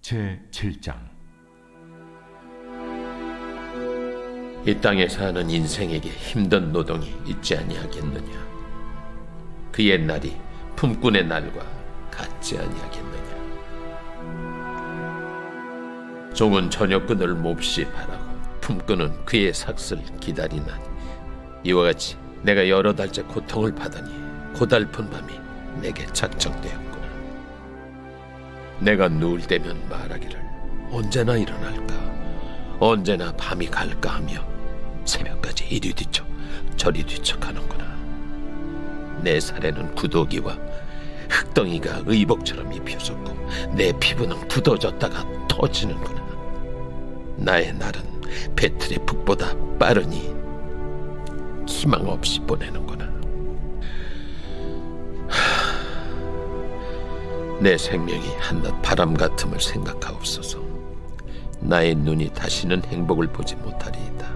제7장. 이 땅에 사는 인생에게 힘든 노동이 있지 아니하겠느냐? 그 옛날이 품꾼의 날과 같지 아니하겠느냐? 종은 저녁끈을 몹시 바라고 품꾼은 그의 삭슬 기다리나니 이와 같이 내가 여러 달째 고통을 받으니 고달픈 밤이 내게 작정되었구나. 내가 누울 때면 말하기를 언제나 일어날까, 언제나 밤이 갈까 하며 새벽까지 이리 뒤척 저리 뒤척하는구나. 내 살에는 구더기와 흙덩이가 의복처럼 입혀졌고 내 피부는 굳어졌다가 터지는구나. 나의 날은 배틀의 북보다 빠르니 희망 없이 보내는구나. 내 생명이 한낱 바람 같음을 생각하옵소서. 나의 눈이 다시는 행복을 보지 못하리이다.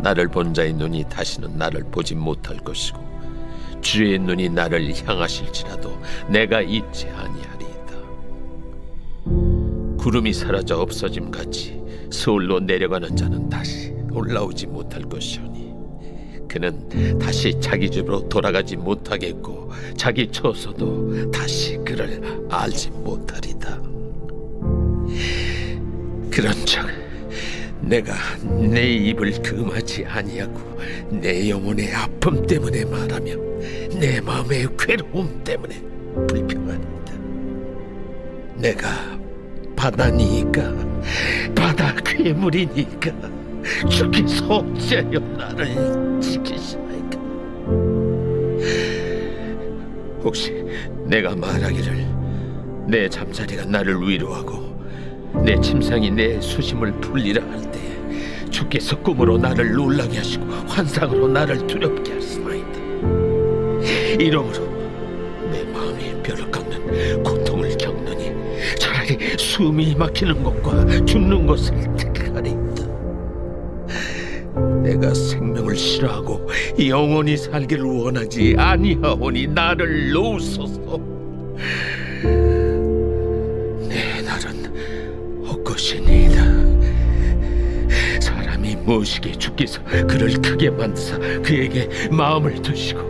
나를 본 자의 눈이 다시는 나를 보지 못할 것이고 주의 눈이 나를 향하실지라도 내가 잊지 아니하리이다. 구름이 사라져 없어짐같이 서울로 내려가는 자는 다시 올라오지 못할 것이오니 그는 다시 자기 집으로 돌아가지 못하겠고 자기 처소도 다시 그를 알지 못하리다. 그런즉 내가 내 입을 금하지 아니하고 내 영혼의 아픔 때문에 말하며 내 마음의 괴로움 때문에 불평하리이다. 내가 바다니까 바다 괴물이니까 주께서 어찌하여 나를 지키시나이까? 혹시 내가 말하기를 내 잠자리가 나를 위로하고 내 침상이 내 수심을 풀리라 할 때 주께서 꿈으로 나를 놀라게 하시고 환상으로 나를 두렵게 하시나이다. 이러므로 내 마음이 뼈를 깎는 고통을 겪느니 차라리 숨이 막히는 것과 죽는 것을 택하리이다. 내가 생명을 싫어하고 영원히 살기를 원하지 아니하오니 나를 놓으소서. 내 날은 헛것이니이다. 사람이 무엇이기에 주께서 그를 크게 만드사 그에게 마음을 두시고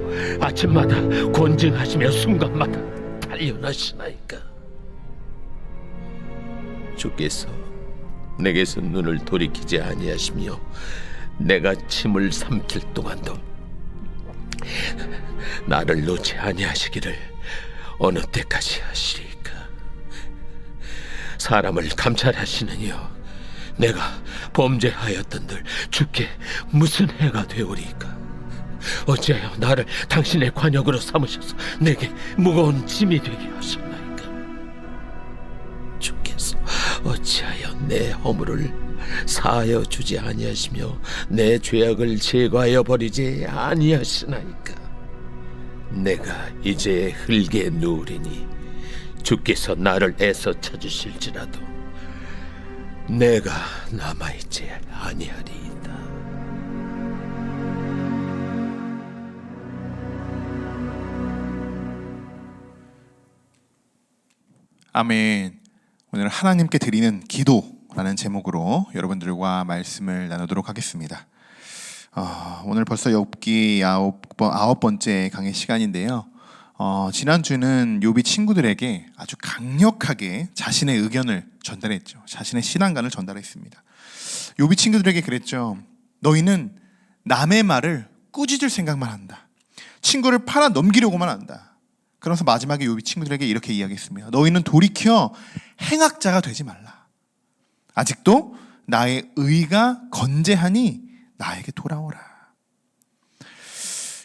아침마다 권증하시며 순간마다 단련하시나이까? 주께서 내게서 눈을 돌이키지 아니하시며 내가 침을 삼킬 동안도 나를 놓지 아니하시기를 어느 때까지 하시리까? 사람을 감찰하시느니요, 내가 범죄하였던들 주께 무슨 해가 되오리까? 어찌하여 나를 당신의 관역으로 삼으셔서 내게 무거운 짐이 되게 하셨나이까? 주께서 어찌하여 내 허물을 사하여 주지 아니하시며 내 죄악을 제거하여 버리지 아니하시나이까? 내가 이제 흙에 누우리니 주께서 나를 애써 찾으실지라도 내가 남아있지 아니하리이다. 아멘. 오늘 하나님께 드리는 기도라는 제목으로 여러분들과 말씀을 나누도록 하겠습니다. 오늘 벌써 욥기 아홉 번째 강의 시간인데요. 지난주는 욥이 친구들에게 아주 강력하게 자신의 의견을 전달했죠. 자신의 신앙관을 전달했습니다. 욥이 친구들에게 그랬죠. 너희는 남의 말을 꾸짖을 생각만 한다. 친구를 팔아 넘기려고만 한다. 그러면서 마지막에 욥이 친구들에게 이렇게 이야기했습니다. 너희는 돌이켜 행악자가 되지 말라. 아직도 나의 의가 건재하니 나에게 돌아오라.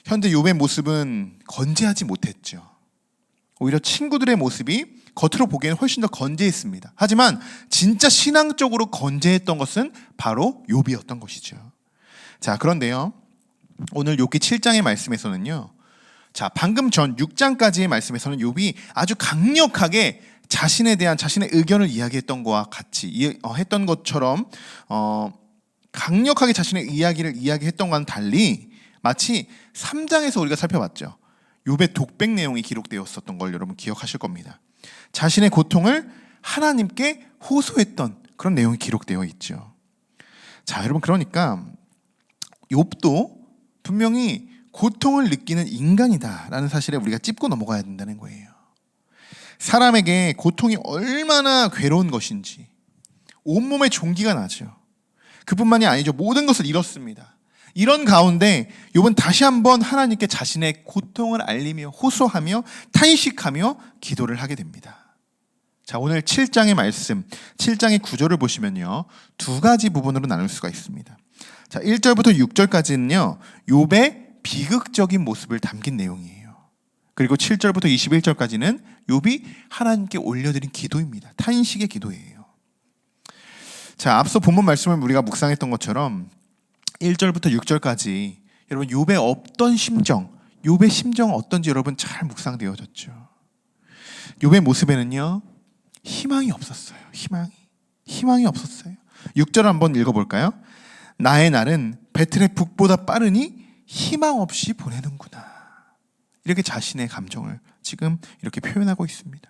현재 욥의 모습은 건재하지 못했죠. 오히려 친구들의 모습이 겉으로 보기에는 훨씬 더 건재했습니다. 하지만 진짜 신앙적으로 건재했던 것은 바로 욥이었던 것이죠. 자, 그런데요, 오늘 욥기 7장의 말씀에서는요, 자, 방금 전 6장까지의 말씀에서는 욥이 아주 강력하게 자신에 대한 자신의 의견을 이야기했던 것과 같이 했던 것처럼 강력하게 자신의 이야기를 이야기했던 것과는 달리 마치 3장에서 우리가 살펴봤죠. 욥의 독백 내용이 기록되었었던 걸 여러분 기억하실 겁니다. 자신의 고통을 하나님께 호소했던 그런 내용이 기록되어 있죠. 자, 여러분, 그러니까 욥도 분명히 고통을 느끼는 인간이다라는 사실에 우리가 짚고 넘어가야 된다는 거예요. 사람에게 고통이 얼마나 괴로운 것인지 온몸에 종기가 나죠. 그뿐만이 아니죠. 모든 것을 잃었습니다. 이런 가운데 욥은 다시 한번 하나님께 자신의 고통을 알리며 호소하며 탄식하며 기도를 하게 됩니다. 자, 오늘 7장의 말씀, 7장의 구절을 보시면요, 두 가지 부분으로 나눌 수가 있습니다. 자, 1절부터 6절까지는요, 욥의 비극적인 모습을 담긴 내용이에요. 그리고 7절부터 21절까지는 욥이 하나님께 올려드린 기도입니다. 탄식의 기도예요. 자, 앞서 본문 말씀을 우리가 묵상했던 것처럼 1절부터 6절까지 여러분 욥의 어떤 심정, 욥의 심정은 어떤지 여러분 잘 묵상되어졌죠. 욥의 모습에는요, 희망이 없었어요. 희망이 없었어요. 6절 한번 읽어볼까요? 나의 날은 배틀의 북보다 빠르니 희망 없이 보내는구나. 이렇게 자신의 감정을 지금 이렇게 표현하고 있습니다.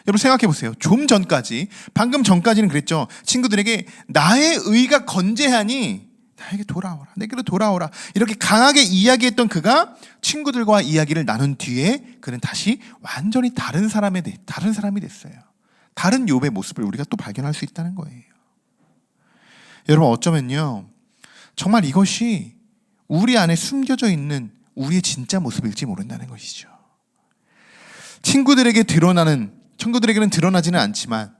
여러분 생각해 보세요. 좀 전까지, 방금 전까지는 그랬죠. 친구들에게 나의 의가 건재하니 나에게 돌아오라, 내게로 돌아오라, 이렇게 강하게 이야기했던 그가 친구들과 이야기를 나눈 뒤에 그는 다시 완전히 다른 사람이 됐어요. 다른 욥의 모습을 우리가 또 발견할 수 있다는 거예요. 여러분, 어쩌면요, 정말 이것이 우리 안에 숨겨져 있는 우리의 진짜 모습일지 모른다는 것이죠. 친구들에게는 드러나지는 않지만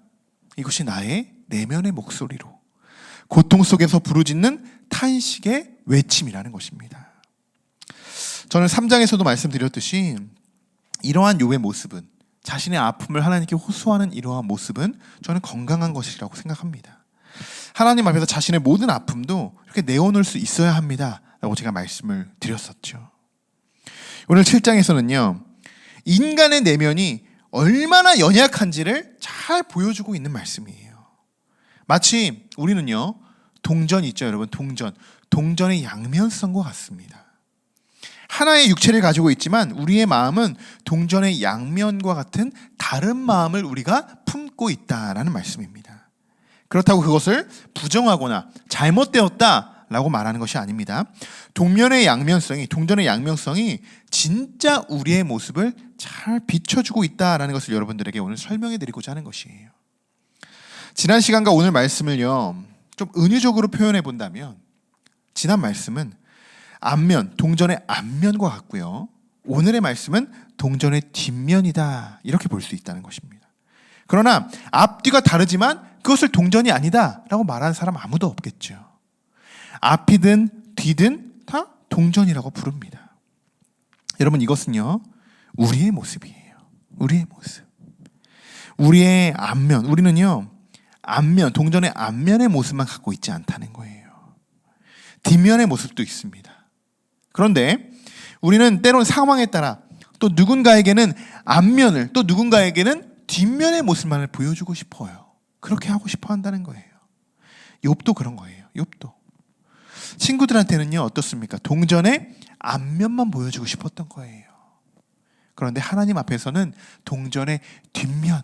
이것이 나의 내면의 목소리로 고통 속에서 부르짖는 탄식의 외침이라는 것입니다. 저는 3장에서도 말씀드렸듯이 이러한 욥의 모습은, 자신의 아픔을 하나님께 호소하는 이러한 모습은 저는 건강한 것이라고 생각합니다. 하나님 앞에서 자신의 모든 아픔도 이렇게 내어놓을 수 있어야 합니다 라고 제가 말씀을 드렸었죠. 오늘 7장에서는요, 인간의 내면이 얼마나 연약한지를 잘 보여주고 있는 말씀이에요. 마치 우리는요, 동전 있죠, 여러분. 동전의 양면성과 같습니다. 하나의 육체를 가지고 있지만 우리의 마음은 동전의 양면과 같은 다른 마음을 우리가 품고 있다라는 말씀입니다. 그렇다고 그것을 부정하거나 잘못되었다라고 말하는 것이 아닙니다. 동전의 양면성이 진짜 우리의 모습을 잘 비춰주고 있다라는 것을 여러분들에게 오늘 설명해 드리고자 하는 것이에요. 지난 시간과 오늘 말씀을요, 좀 은유적으로 표현해 본다면 지난 말씀은 동전의 앞면과 같고요, 오늘의 말씀은 동전의 뒷면이다, 이렇게 볼 수 있다는 것입니다. 그러나 앞뒤가 다르지만 그것을 동전이 아니다 라고 말하는 사람 아무도 없겠죠. 앞이든 뒤든 다 동전이라고 부릅니다. 여러분, 이것은요, 우리의 모습이에요. 우리의 모습. 우리의 앞면, 우리는요, 동전의 앞면의 모습만 갖고 있지 않다는 거예요. 뒷면의 모습도 있습니다. 그런데 우리는 때론 상황에 따라 또 누군가에게는 앞면을, 또 누군가에게는 뒷면의 모습만을 보여주고 싶어요. 그렇게 하고 싶어 한다는 거예요. 욥도 그런 거예요. 욥도. 친구들한테는요, 어떻습니까? 동전의 앞면만 보여주고 싶었던 거예요. 그런데 하나님 앞에서는 동전의 뒷면,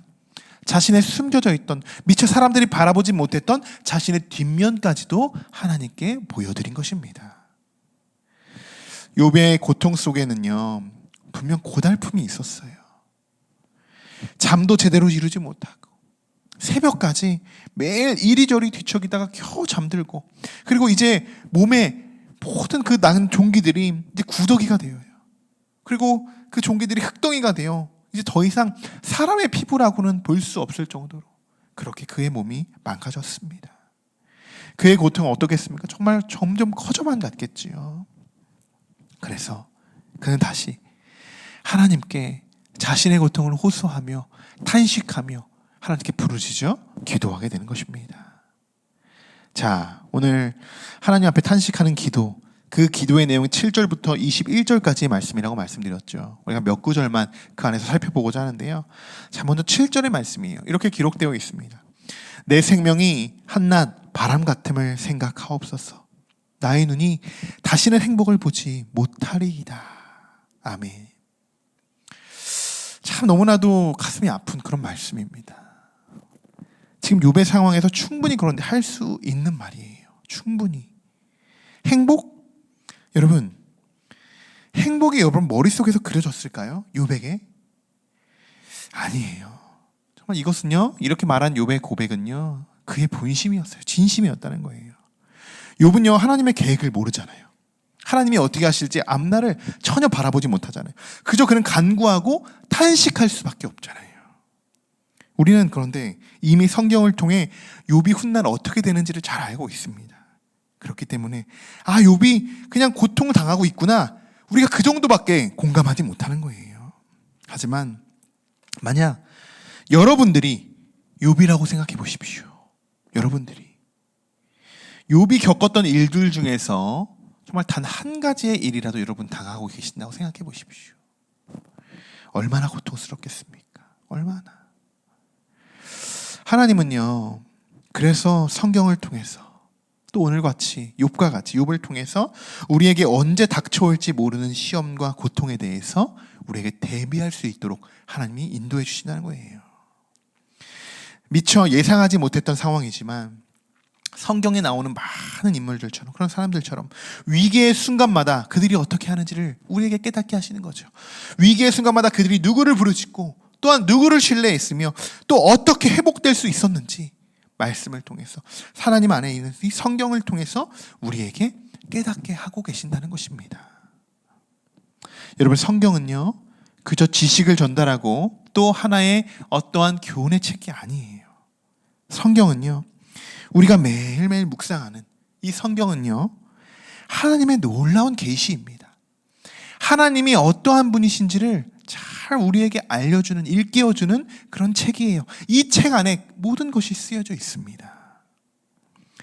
자신의 숨겨져 있던, 미처 사람들이 바라보지 못했던 자신의 뒷면까지도 하나님께 보여드린 것입니다. 욥의 고통 속에는요, 분명 고달픔이 있었어요. 잠도 제대로 이루지 못하고 새벽까지 매일 이리저리 뒤척이다가 겨우 잠들고, 그리고 이제 몸에 모든 그 난 종기들이 이제 구더기가 되어요. 그리고 그 종기들이 흙덩이가 되어 이제 더 이상 사람의 피부라고는 볼 수 없을 정도로 그렇게 그의 몸이 망가졌습니다. 그의 고통은 어떻겠습니까? 정말 점점 커져만 갔겠지요. 그래서 그는 다시 하나님께 자신의 고통을 호소하며 탄식하며 하나님께 부르짖어 기도하게 되는 것입니다. 자, 오늘 하나님 앞에 탄식하는 기도, 그 기도의 내용이 7절부터 21절까지의 말씀이라고 말씀드렸죠. 우리가 몇 구절만 그 안에서 살펴보고자 하는데요. 자, 먼저 7절의 말씀이에요. 이렇게 기록되어 있습니다. 내 생명이 한낱 바람 같음을 생각하옵소서. 나의 눈이 다시는 행복을 보지 못하리이다. 아멘. 참 너무나도 가슴이 아픈 그런 말씀입니다. 지금 욥의 상황에서 충분히 그런데 할 수 있는 말이에요. 충분히. 행복? 여러분, 행복이 여러분 머릿속에서 그려졌을까요? 욥에게? 아니에요. 정말 이것은요, 이렇게 말한 욥의 고백은요, 그의 본심이었어요. 진심이었다는 거예요. 욥은요, 하나님의 계획을 모르잖아요. 하나님이 어떻게 하실지 앞날을 전혀 바라보지 못하잖아요. 그저 그는 간구하고 탄식할 수밖에 없잖아요. 우리는 그런데 이미 성경을 통해 욥이 훗날 어떻게 되는지를 잘 알고 있습니다. 그렇기 때문에 욥이 그냥 고통을 당하고 있구나, 우리가 그 정도밖에 공감하지 못하는 거예요. 하지만 만약 여러분들이 욥이라고 생각해 보십시오. 여러분들이 욥이 겪었던 일들 중에서 정말 단 한 가지의 일이라도 여러분 당하고 계신다고 생각해 보십시오. 얼마나 고통스럽겠습니까? 얼마나. 하나님은요, 그래서 성경을 통해서 또 오늘같이 욥과 같이 욥을 통해서 우리에게 언제 닥쳐올지 모르는 시험과 고통에 대해서 우리에게 대비할 수 있도록 하나님이 인도해 주신다는 거예요. 미처 예상하지 못했던 상황이지만 성경에 나오는 많은 인물들처럼, 그런 사람들처럼 위기의 순간마다 그들이 어떻게 하는지를 우리에게 깨닫게 하시는 거죠. 위기의 순간마다 그들이 누구를 부르짖고 또한 누구를 신뢰했으며 또 어떻게 회복될 수 있었는지 말씀을 통해서, 하나님 안에 있는 이 성경을 통해서 우리에게 깨닫게 하고 계신다는 것입니다. 여러분, 성경은요, 그저 지식을 전달하고 또 하나의 어떠한 교훈의 책이 아니에요. 성경은요, 우리가 매일매일 묵상하는 이 성경은요, 하나님의 놀라운 계시입니다. 하나님이 어떠한 분이신지를 잘 우리에게 알려주는, 일깨워주는 그런 책이에요. 이 책 안에 모든 것이 쓰여져 있습니다.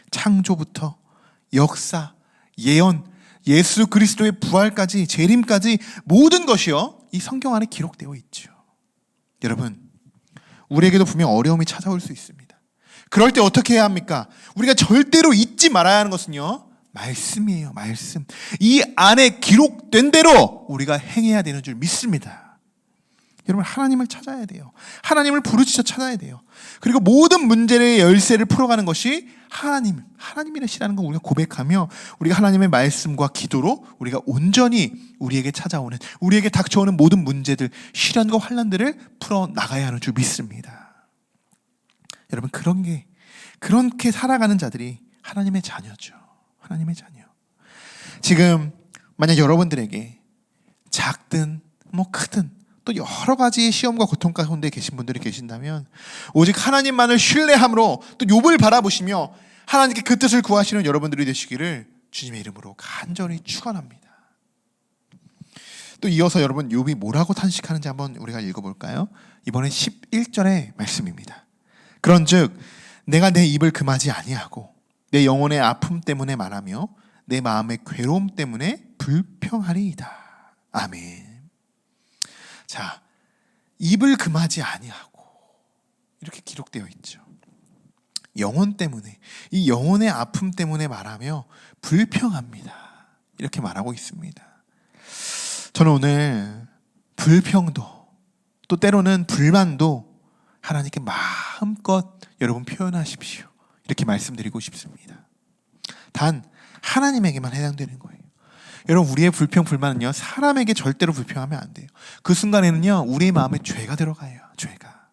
창조부터 역사, 예언, 예수 그리스도의 부활까지, 재림까지 모든 것이요, 이 성경 안에 기록되어 있죠. 여러분, 우리에게도 분명 어려움이 찾아올 수 있습니다. 그럴 때 어떻게 해야 합니까? 우리가 절대로 잊지 말아야 하는 것은요, 말씀이에요. 말씀. 이 안에 기록된 대로 우리가 행해야 되는 줄 믿습니다. 여러분, 하나님을 찾아야 돼요. 하나님을 부르짖어 찾아야 돼요. 그리고 모든 문제의 열쇠를 풀어가는 것이 하나님이시라는 걸 우리가 고백하며, 우리가 하나님의 말씀과 기도로 우리가 온전히 우리에게 찾아오는, 우리에게 닥쳐오는 모든 문제들, 시련과 환난들을 풀어나가야 하는 줄 믿습니다. 여러분, 그렇게 살아가는 자들이 하나님의 자녀죠. 하나님의 자녀. 지금 만약 여러분들에게 작든 크든 또 여러 가지의 시험과 고통 가운데 계신 분들이 계신다면, 오직 하나님만을 신뢰함으로 또 욥을 바라보시며 하나님께 그 뜻을 구하시는 여러분들이 되시기를 주님의 이름으로 간절히 축원합니다. 또 이어서 여러분, 욥이 뭐라고 탄식하는지 한번 우리가 읽어볼까요? 이번에 11절의 말씀입니다. 그런즉 내가 내 입을 금하지 아니하고 내 영혼의 아픔 때문에 말하며 내 마음의 괴로움 때문에 불평하리이다. 아멘. 자, 입을 금하지 아니하고 이렇게 기록되어 있죠. 영혼 때문에, 이 영혼의 아픔 때문에 말하며 불평합니다. 이렇게 말하고 있습니다. 저는 오늘 불평도, 또 때로는 불만도 하나님께 마음껏 여러분 표현하십시오. 이렇게 말씀드리고 싶습니다. 단 하나님에게만 해당되는 거예요. 여러분, 우리의 불평, 불만은요, 사람에게 절대로 불평하면 안 돼요. 그 순간에는요, 우리의 마음에 죄가 들어가요. 죄가.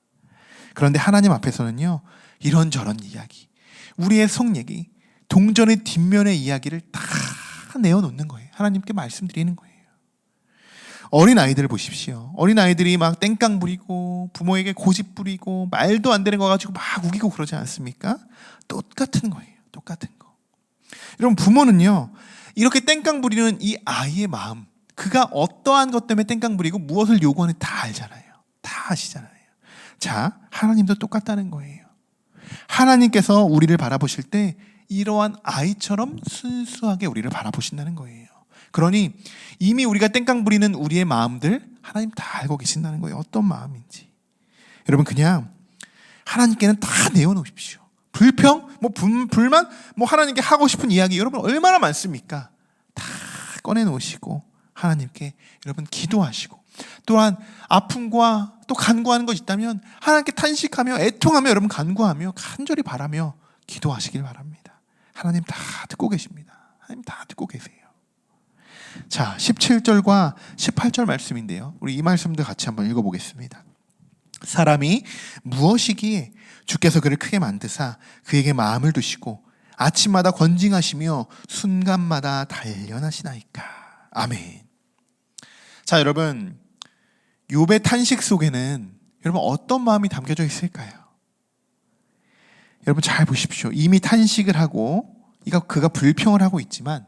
그런데 하나님 앞에서는요, 이런저런 이야기, 우리의 속 얘기, 동전의 뒷면의 이야기를 다 내어놓는 거예요. 하나님께 말씀드리는 거예요. 어린아이들을 보십시오. 어린아이들이 막 땡깡 부리고 부모에게 고집 부리고 말도 안 되는 거 가지고 막 우기고 그러지 않습니까? 똑같은 거예요. 똑같은 거. 여러분, 부모는요, 이렇게 땡깡 부리는 이 아이의 마음, 그가 어떠한 것 때문에 땡깡 부리고 무엇을 요구하는지 다 알잖아요. 다 아시잖아요. 자, 하나님도 똑같다는 거예요. 하나님께서 우리를 바라보실 때 이러한 아이처럼 순수하게 우리를 바라보신다는 거예요. 그러니 이미 우리가 땡깡 부리는 우리의 마음들 하나님 다 알고 계신다는 거예요. 어떤 마음인지. 여러분, 그냥 하나님께는 다 내어놓으십시오. 불평, 불만, 하나님께 하고 싶은 이야기 여러분 얼마나 많습니까? 다 꺼내놓으시고 하나님께 여러분 기도하시고, 또한 아픔과 또 간구하는 것이 있다면 하나님께 탄식하며 애통하며 여러분 간구하며 간절히 바라며 기도하시길 바랍니다. 하나님 다 듣고 계십니다. 하나님 다 듣고 계세요. 자, 17절과 18절 말씀인데요. 우리 이 말씀도 같이 한번 읽어보겠습니다. 사람이 무엇이기에 주께서 그를 크게 만드사 그에게 마음을 두시고 아침마다 권징하시며 순간마다 단련하시나이까. 아멘. 자, 여러분, 욥의 탄식 속에는 여러분 어떤 마음이 담겨져 있을까요? 여러분 잘 보십시오. 이미 탄식을 하고 그가 불평을 하고 있지만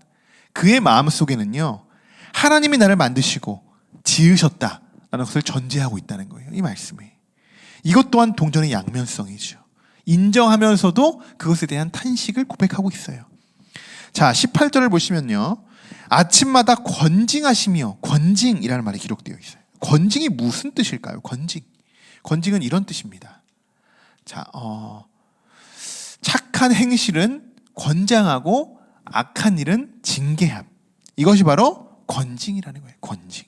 그의 마음 속에는요, 하나님이 나를 만드시고 지으셨다라는 것을 전제하고 있다는 거예요. 이 말씀이. 이것 또한 동전의 양면성이죠. 인정하면서도 그것에 대한 탄식을 고백하고 있어요. 자, 18절을 보시면요, 아침마다 권징하시며, 권징이라는 말이 기록되어 있어요. 권징이 무슨 뜻일까요? 권징은 이런 뜻입니다. 자, 착한 행실은 권장하고 악한 일은 징계함. 이것이 바로 권징이라는 거예요. 권징.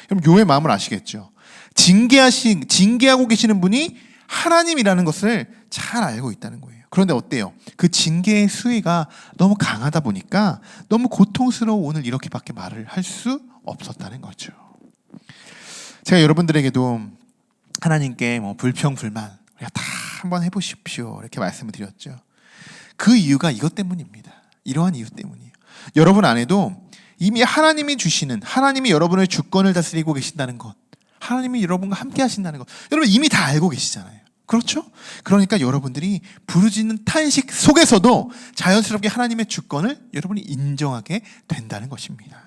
그럼 욥의 마음을 아시겠죠? 징계하고 계시는 분이 하나님이라는 것을 잘 알고 있다는 거예요. 그런데 어때요? 그 징계의 수위가 너무 강하다 보니까 너무 고통스러워 오늘 이렇게밖에 말을 할 수 없었다는 거죠. 제가 여러분들에게도 하나님께 불평, 불만 우리가 다 한번 해보십시오 이렇게 말씀을 드렸죠. 그 이유가 이것 때문입니다. 이러한 이유 때문이에요. 여러분 안에도 이미 하나님이 주시는, 하나님이 여러분의 주권을 다스리고 계신다는 것, 하나님이 여러분과 함께 하신다는 것, 여러분 이미 다 알고 계시잖아요. 그렇죠? 그러니까 여러분들이 부르짖는 탄식 속에서도 자연스럽게 하나님의 주권을 여러분이 인정하게 된다는 것입니다.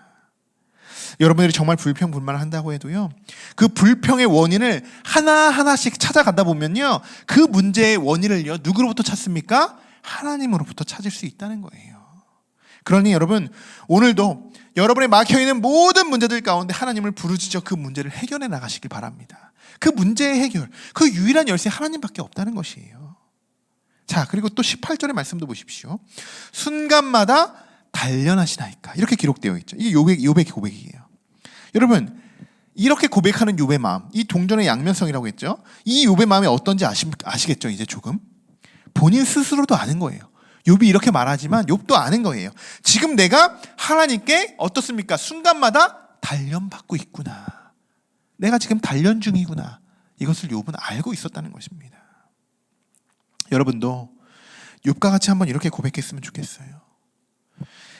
여러분들이 정말 불평, 불만을 한다고 해도요, 그 불평의 원인을 하나하나씩 찾아가다 보면요, 그 문제의 원인을요, 누구로부터 찾습니까? 하나님으로부터 찾을 수 있다는 거예요. 그러니 여러분, 오늘도 여러분의 막혀있는 모든 문제들 가운데 하나님을 부르짖어 그 문제를 해결해 나가시길 바랍니다. 그 문제의 해결, 그 유일한 열쇠 하나님밖에 없다는 것이에요. 자, 그리고 또 18절의 말씀도 보십시오. 순간마다 단련하시나이까. 이렇게 기록되어 있죠. 이게 욥의 고백이에요. 여러분, 이렇게 고백하는 욥의 마음, 이 동전의 양면성이라고 했죠. 이 욥의 마음이 어떤지 아시겠죠? 이제 조금. 본인 스스로도 아는 거예요. 욥이 이렇게 말하지만 욥도 아는 거예요. 지금 내가 하나님께 어떻습니까? 순간마다 단련받고 있구나. 내가 지금 단련 중이구나. 이것을 욥은 알고 있었다는 것입니다. 여러분도 욥과 같이 한번 이렇게 고백했으면 좋겠어요.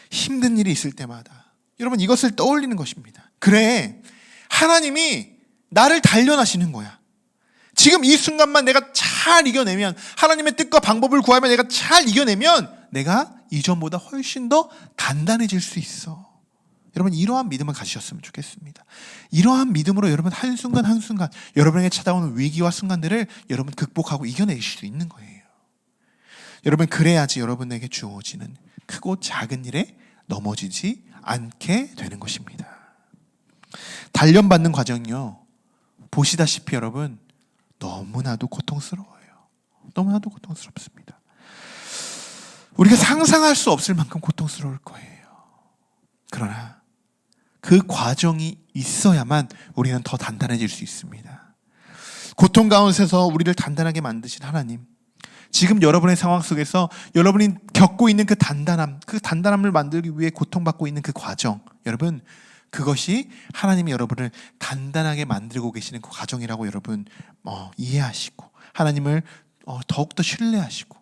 힘든 일이 있을 때마다 여러분 이것을 떠올리는 것입니다. 그래, 하나님이 나를 단련하시는 거야. 지금 이 순간만 내가 잘 이겨내면, 하나님의 뜻과 방법을 구하면 내가 잘 이겨내면 내가 이전보다 훨씬 더 단단해질 수 있어. 여러분 이러한 믿음을 가지셨으면 좋겠습니다. 이러한 믿음으로 여러분 한순간 한순간 여러분에게 찾아오는 위기와 순간들을 여러분 극복하고 이겨내실 수 있는 거예요. 여러분 그래야지 여러분에게 주어지는 크고 작은 일에 넘어지지 않게 되는 것입니다. 단련받는 과정이요, 보시다시피 여러분 너무나도 고통스러워요. 너무나도 고통스럽습니다. 우리가 상상할 수 없을 만큼 고통스러울 거예요. 그러나 그 과정이 있어야만 우리는 더 단단해질 수 있습니다. 고통 가운데서 우리를 단단하게 만드신 하나님, 지금 여러분의 상황 속에서 여러분이 겪고 있는 그 단단함을 만들기 위해 고통받고 있는 그 과정, 여러분 그것이 하나님이 여러분을 단단하게 만들고 계시는 그 과정이라고 여러분 이해하시고 하나님을 더욱더 신뢰하시고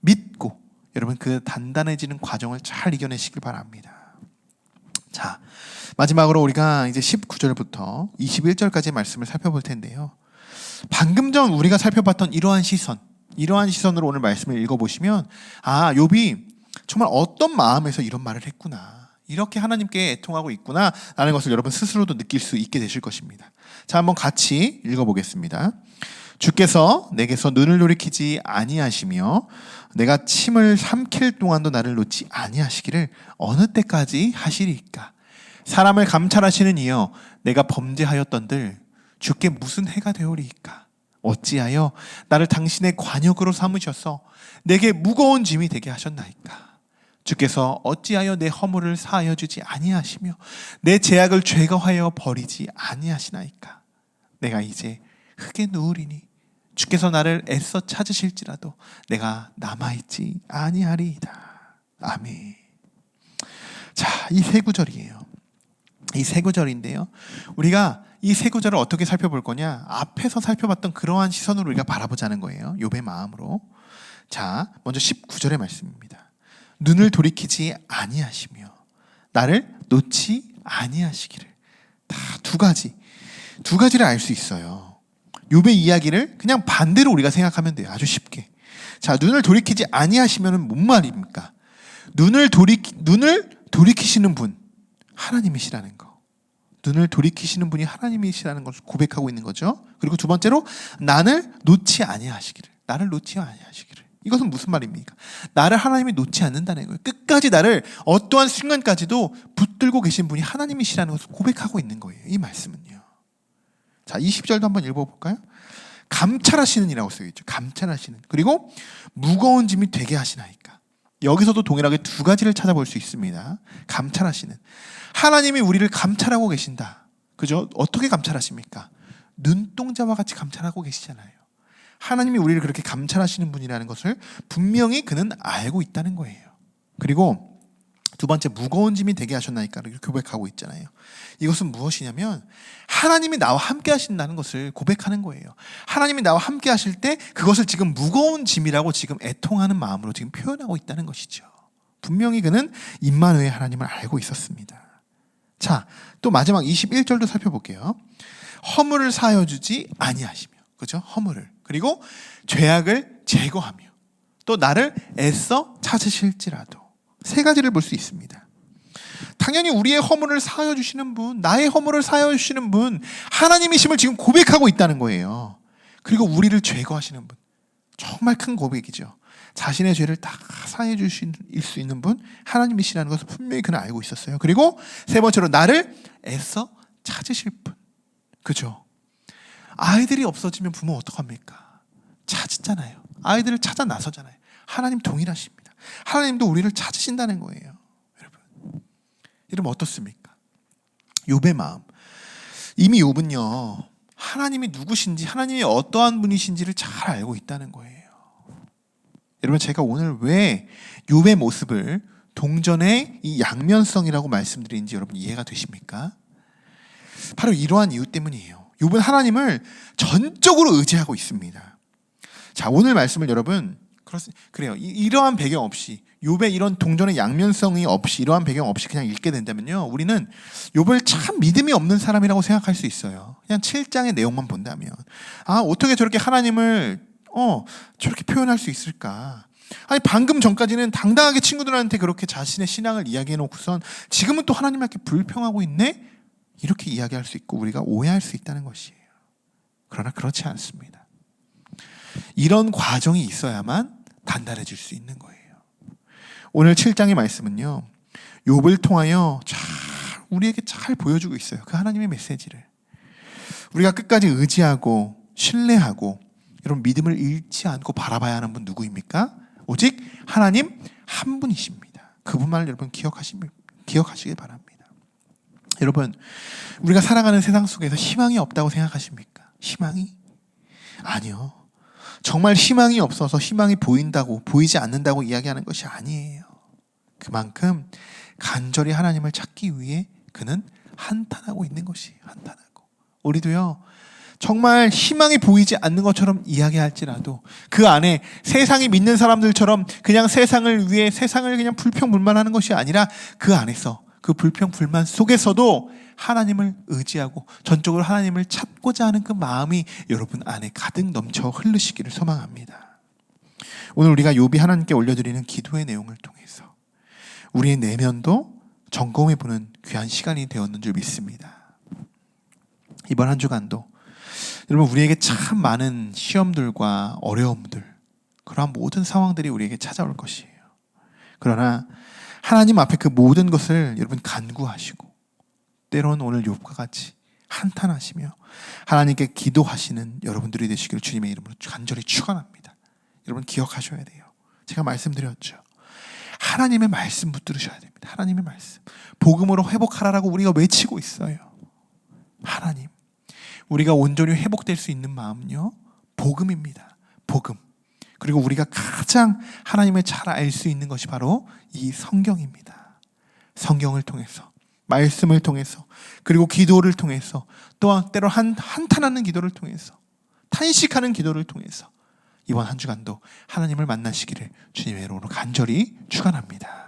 믿고 여러분 그 단단해지는 과정을 잘 이겨내시길 바랍니다. 자, 마지막으로 우리가 이제 19절부터 21절까지의 말씀을 살펴볼 텐데요. 방금 전 우리가 살펴봤던 이러한 시선으로 오늘 말씀을 읽어보시면 욥이 정말 어떤 마음에서 이런 말을 했구나, 이렇게 하나님께 애통하고 있구나 라는 것을 여러분 스스로도 느낄 수 있게 되실 것입니다. 자, 한번 같이 읽어보겠습니다. 주께서 내게서 눈을 돌이키지 아니하시며 내가 침을 삼킬 동안도 나를 놓지 아니하시기를 어느 때까지 하시리이까. 사람을 감찰하시는 이여 내가 범죄하였던들 주께 무슨 해가 되오리이까. 어찌하여 나를 당신의 관역으로 삼으셔서 내게 무거운 짐이 되게 하셨나이까. 주께서 어찌하여 내 허물을 사하여 주지 아니하시며 내 죄악을 제거하여 버리지 아니하시나이까. 내가 이제 흙에 누우리니 주께서 나를 애써 찾으실지라도 내가 남아있지 아니하리이다. 아멘. 자, 이 세 구절이에요. 이 세 구절인데요, 우리가 이 세 구절을 어떻게 살펴볼 거냐, 앞에서 살펴봤던 그러한 시선으로 우리가 바라보자는 거예요. 욥의 마음으로. 자, 먼저 19절의 말씀입니다. 눈을 돌이키지 아니하시며 나를 놓지 아니하시기를. 다 두 가지를 알 수 있어요. 욥의 이야기를 그냥 반대로 우리가 생각하면 돼요. 아주 쉽게. 자, 눈을 돌이키지 아니하시면은 뭔 말입니까? 눈을 돌이키시는 분, 하나님이시라는 거. 눈을 돌이키시는 분이 하나님이시라는 것을 고백하고 있는 거죠. 그리고 두 번째로 나를 놓지 아니하시기를. 나를 놓지 아니하시기를. 이것은 무슨 말입니까? 나를 하나님이 놓지 않는다는 거예요. 끝까지 나를 어떠한 순간까지도 붙들고 계신 분이 하나님이시라는 것을 고백하고 있는 거예요. 이 말씀은요. 자, 20절도 한번 읽어볼까요? 감찰하시는 이라고 쓰여있죠. 감찰하시는. 그리고 무거운 짐이 되게 하시나이까. 여기서도 동일하게 두 가지를 찾아볼 수 있습니다. 감찰하시는. 하나님이 우리를 감찰하고 계신다. 그죠? 어떻게 감찰하십니까? 눈동자와 같이 감찰하고 계시잖아요. 하나님이 우리를 그렇게 감찰하시는 분이라는 것을 분명히 그는 알고 있다는 거예요. 그리고 두 번째, 무거운 짐이 되게 하셨나이까 이렇게 고백하고 있잖아요. 이것은 무엇이냐면 하나님이 나와 함께 하신다는 것을 고백하는 거예요. 하나님이 나와 함께 하실 때 그것을 지금 무거운 짐이라고 지금 애통하는 마음으로 지금 표현하고 있다는 것이죠. 분명히 그는 임마누엘 하나님을 알고 있었습니다. 자, 또 마지막 21절도 살펴볼게요. 허물을 사하여 주지 아니하시며, 그죠? 허물을. 그리고 죄악을 제거하며 또 나를 애써 찾으실지라도. 세 가지를 볼 수 있습니다. 당연히 우리의 허물을 사하여 주시는 분, 나의 허물을 사하여 주시는 분, 하나님이심을 지금 고백하고 있다는 거예요. 그리고 우리를 제거하시는 분, 정말 큰 고백이죠. 자신의 죄를 다 사해 주실 수 있는 분, 하나님이시라는 것을 분명히 그는 알고 있었어요. 그리고 세 번째로 나를 애써 찾으실 분. 그죠? 아이들이 없어지면 부모 어떡합니까? 찾잖아요. 아이들을 찾아 나서잖아요. 하나님 동일하십니다. 하나님도 우리를 찾으신다는 거예요. 여러분 어떻습니까? 욥의 마음. 이미 욥은요, 하나님이 누구신지, 하나님이 어떠한 분이신지를 잘 알고 있다는 거예요. 여러분, 제가 오늘 왜 욥의 모습을 동전의 이 양면성이라고 말씀드리는지 여러분 이해가 되십니까? 바로 이러한 이유 때문이에요. 욥은 하나님을 전적으로 의지하고 있습니다. 자, 오늘 말씀을 여러분, 그래요. 이러한 배경 없이, 욥의 이런 동전의 양면성이 없이, 이러한 배경 없이 그냥 읽게 된다면요, 우리는 욥을 참 믿음이 없는 사람이라고 생각할 수 있어요. 그냥 7장의 내용만 본다면, 아, 어떻게 저렇게 하나님을 저렇게 표현할 수 있을까? 아니, 방금 전까지는 당당하게 친구들한테 그렇게 자신의 신앙을 이야기해놓고선 지금은 또 하나님께 불평하고 있네? 이렇게 이야기할 수 있고 우리가 오해할 수 있다는 것이에요. 그러나 그렇지 않습니다. 이런 과정이 있어야만 단단해질 수 있는 거예요. 오늘 7장의 말씀은요, 욥을 통하여 우리에게 잘 보여주고 있어요. 그 하나님의 메시지를. 우리가 끝까지 의지하고 신뢰하고 여러분 믿음을 잃지 않고 바라봐야 하는 분 누구입니까? 오직 하나님 한 분이십니다. 그분만을 여러분 기억하시길 바랍니다. 여러분, 우리가 살아가는 세상 속에서 희망이 없다고 생각하십니까? 희망이? 아니요. 정말 희망이 없어서 희망이 보이지 않는다고 이야기하는 것이 아니에요. 그만큼 간절히 하나님을 찾기 위해 그는 한탄하고 있는 것이에요. 한탄하고. 우리도요, 정말 희망이 보이지 않는 것처럼 이야기할지라도 그 안에 세상이 믿는 사람들처럼 그냥 세상을 위해 세상을 그냥 불평불만하는 것이 아니라 그 안에서, 그 불평불만 속에서도 하나님을 의지하고 전적으로 하나님을 찾고자 하는 그 마음이 여러분 안에 가득 넘쳐 흐르시기를 소망합니다. 오늘 우리가 욥이 하나님께 올려드리는 기도의 내용을 통해서 우리의 내면도 점검해보는 귀한 시간이 되었는 줄 믿습니다. 이번 한 주간도 여러분, 우리에게 참 많은 시험들과 어려움들, 그러한 모든 상황들이 우리에게 찾아올 것이에요. 그러나 하나님 앞에 그 모든 것을 여러분 간구하시고 때로는 오늘 욥과 같이 한탄하시며 하나님께 기도하시는 여러분들이 되시기를 주님의 이름으로 간절히 축원합니다. 여러분 기억하셔야 돼요. 제가 말씀드렸죠. 하나님의 말씀 붙들으셔야 됩니다. 하나님의 말씀. 복음으로 회복하라라고 우리가 외치고 있어요. 하나님. 우리가 온전히 회복될 수 있는 마음은요, 복음입니다. 복음. 그리고 우리가 가장 하나님을 잘 알 수 있는 것이 바로 이 성경입니다. 성경을 통해서, 말씀을 통해서, 그리고 기도를 통해서, 또한 때로 한탄하는 기도를 통해서, 탄식하는 기도를 통해서 이번 한 주간도 하나님을 만나시기를 주님의 이름으로 간절히 축원합니다.